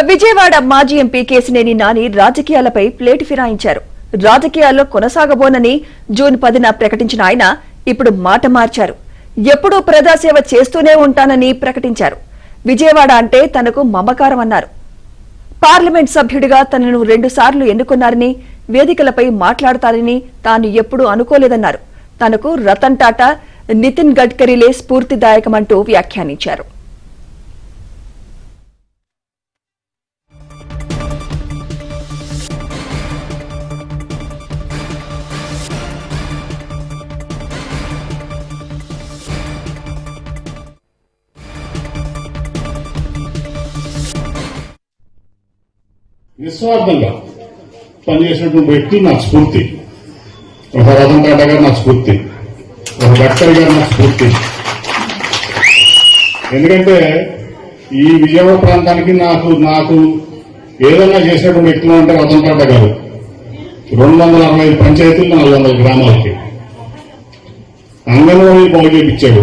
విజయవాడ మాజీ ఎంపీ కేశినేని నాని రాజకీయాలపై ప్లేటు ఫిరాయించారు. రాజకీయాల్లో కొనసాగబోనని జూన్ 10న ప్రకటించిన ఆయన ఇప్పుడు మాట మార్చారు. ఎప్పుడూ ప్రజాసేవ చేస్తూనే ఉంటానని ప్రకటించారు. విజయవాడ అంటే తనకు మమకారం అన్నారు. పార్లమెంట్ సభ్యుడిగా తనను 2 సార్లు ఎన్నుకున్నారని, వేదికలపై మాట్లాడతారని తాను ఎప్పుడూ అనుకోలేదన్నారు. తనకు రతన్ టాటా, నితిన్ గడ్కరీలే స్ఫూర్తిదాయకమంటూ వ్యాఖ్యానించారు. నిస్వార్థంగా పనిచేసినటువంటి వ్యక్తి నాకు స్ఫూర్తి. ఒక రతన్ టాటా గారు నాకు స్ఫూర్తి, ఒక గడ్కరీ గారు నాకు స్ఫూర్తి. ఎందుకంటే ఈ విజయవాడ ప్రాంతానికి నాకు ఏదైనా చేసినటువంటి వ్యక్తులు అంటే రతన్ టాటా గారు 265 పంచాయతీలు 400 గ్రామాలకి అంగన్వాడీ బాగు చేయించాడు.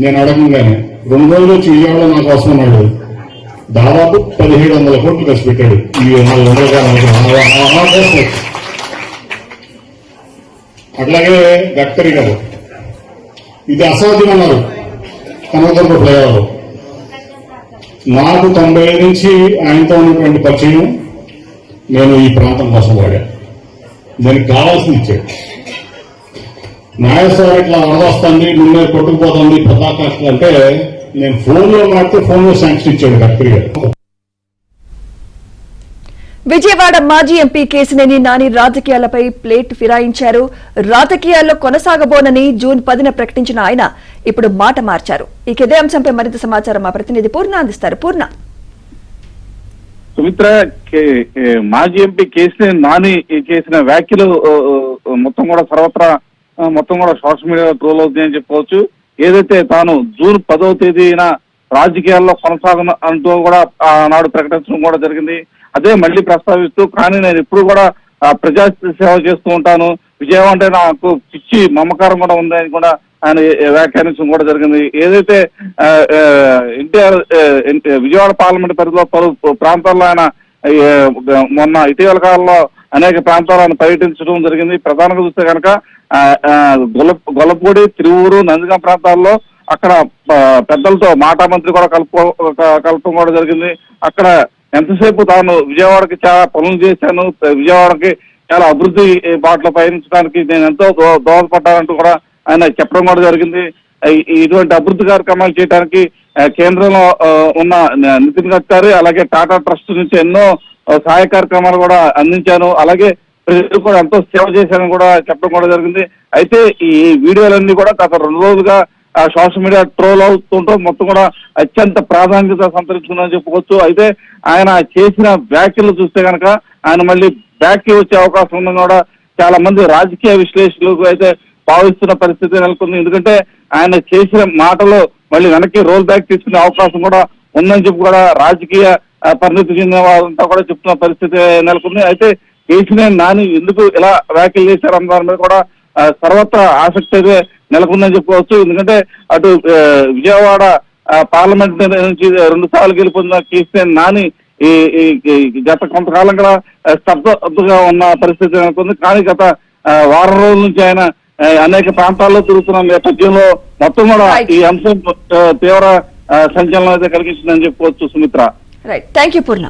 నేను అడగంగానే 2 రోజులు వచ్చి విజయవాడ నా కోసం అన్నాడు. దాదాపు 1700 కోట్లు ఖర్చు పెట్టాడు ఈ 400 గ్రామాలకు. అట్లాగే గడ్కరీ గారు ఇది అసాధ్యం అన్నారు కనకదుర్గ ఫ్లైఓవర్. నాకు 95 నుంచి ఆయనతో ఉన్నటువంటి పరిచయం. నేను ఈ ప్రాంతం కోసం వాడా, దానికి కావాల్సింది ఇచ్చాడు. న్యాయస్థానం ఇట్లా వరదొస్తుంది, ముందే కొట్టుకుపోతుంది పతాకాశం అంటే నేను ఫోన్లో మాట్లాడితే ఫోన్లో శాంక్షన్ ఇచ్చాడు గడ్కరీ గారు. విజయవాడ మాజీ ఎంపీ కేశినేని నాని రాజకీయాలపై ప్లేట్ ఫిరాయించారు. రాజకీయాల్లో కొనసాగబోనని జూన్ 10న ప్రకటించిన ఆయన ఇప్పుడు మాట మార్చారు. ఇదే అంశంపై మరింత సమాచారం మా ప్రతినిధి పూర్ణ అందిస్తారు. పూర్ణ. సుమిత్ర, మాజీ ఎంపీ కేశినేని నాని చేసిన వ్యాఖ్యలు మొత్తం కూడా సర్వత్రా మొత్తం కూడా సోషల్ మీడియాలో ట్రోల్ అవుతుందని చెప్పుకోవచ్చు. ఏదైతే తాను జూన్ 10వ తేదీన రాజకీయాల్లో కొనసాగను అంటూ కూడా ఆనాడు ప్రకటించడం కూడా జరిగింది. అదే మళ్ళీ ప్రస్తావిస్తూ, కానీ నేను ఎప్పుడు కూడా ప్రజా సేవ చేస్తూ ఉంటాను, విజయవాడ అంటే నాకు పిచ్చి మమకారం కూడా ఉంది అని కూడా ఆయన వ్యాఖ్యానించడం కూడా జరిగింది. ఏదైతే ఎన్టీఆర్ విజయవాడ పార్లమెంట్ పరిధిలో పలు ప్రాంతాల్లో ఆయన మొన్న ఇటీవల కాలంలో అనేక ప్రాంతాల్లో ఆయన పర్యటించడం జరిగింది. ప్రధానంగా చూస్తే కనుక గొల్లపూడి, తిరువూరు, నందిగాం ప్రాంతాల్లో అక్కడ పెద్దలతో మాటా మంత్రి కూడా కలపడం కూడా జరిగింది. అక్కడ ఎంతసేపు తాను విజయవాడకి చాలా పనులు చేశాను, విజయవాడకి చాలా అభివృద్ధి బాటలో పయనించడానికి నేను ఎంతో దోహదపడ్డానంటూ కూడా ఆయన చెప్పడం కూడా జరిగింది. ఇటువంటి అభివృద్ధి కార్యక్రమాలు చేయడానికి కేంద్రంలో ఉన్న నితిన్ గడ్కరీ అలాగే టాటా ట్రస్ట్ నుంచి ఎన్నో సహాయ కార్యక్రమాలు కూడా అందించాను, అలాగే ప్రజలు కూడా ఎంతో సేవ చేశానని కూడా చెప్పడం కూడా జరిగింది. అయితే ఈ వీడియోలన్నీ కూడా గత 2 రోజులుగా సోషల్ మీడియా ట్రోల్ అవుతుంటూ మొత్తం కూడా అత్యంత ప్రాధాన్యత సంతరించుకుందని చెప్పుకోవచ్చు. అయితే ఆయన చేసిన వ్యాఖ్యలు చూస్తే కనుక ఆయన మళ్ళీ బ్యాక్కి వచ్చే అవకాశం ఉందని కూడా చాలా మంది రాజకీయ విశ్లేషకులు అయితే భావిస్తున్న పరిస్థితి నెలకొంది. ఎందుకంటే ఆయన చేసిన మాటలు మళ్ళీ వెనక్కి రోల్ బ్యాక్ తీసుకునే అవకాశం కూడా ఉందని చెప్పి కూడా రాజకీయ పరిణితి చెందిన వాళ్ళంతా కూడా చెప్తున్న పరిస్థితి నెలకొంది. అయితే కేశినేని నాని ఎందుకు ఇలా వ్యాఖ్యలు చేశారన్న దాని మీద కూడా సర్వత్రా ఆసక్తి అయితే నెలకొందని చెప్పుకోవచ్చు. ఎందుకంటే అటు విజయవాడ పార్లమెంట్ నుంచి 2 సార్లు గెలుపొందిన కేశినేని నాని ఈ గత కొంతకాలంగా స్తబ్దతగా ఉన్న పరిస్థితి నెలకొంది. కానీ గత వారం రోజుల నుంచి ఆయన అనేక ప్రాంతాల్లో తిరుగుతున్న నేపథ్యంలో మొత్తం కూడా ఈ అంశం తీవ్ర సంచలనం అయితే కలిగించిందని చెప్పుకోవచ్చు. Sumitra. Right, thank you Purna.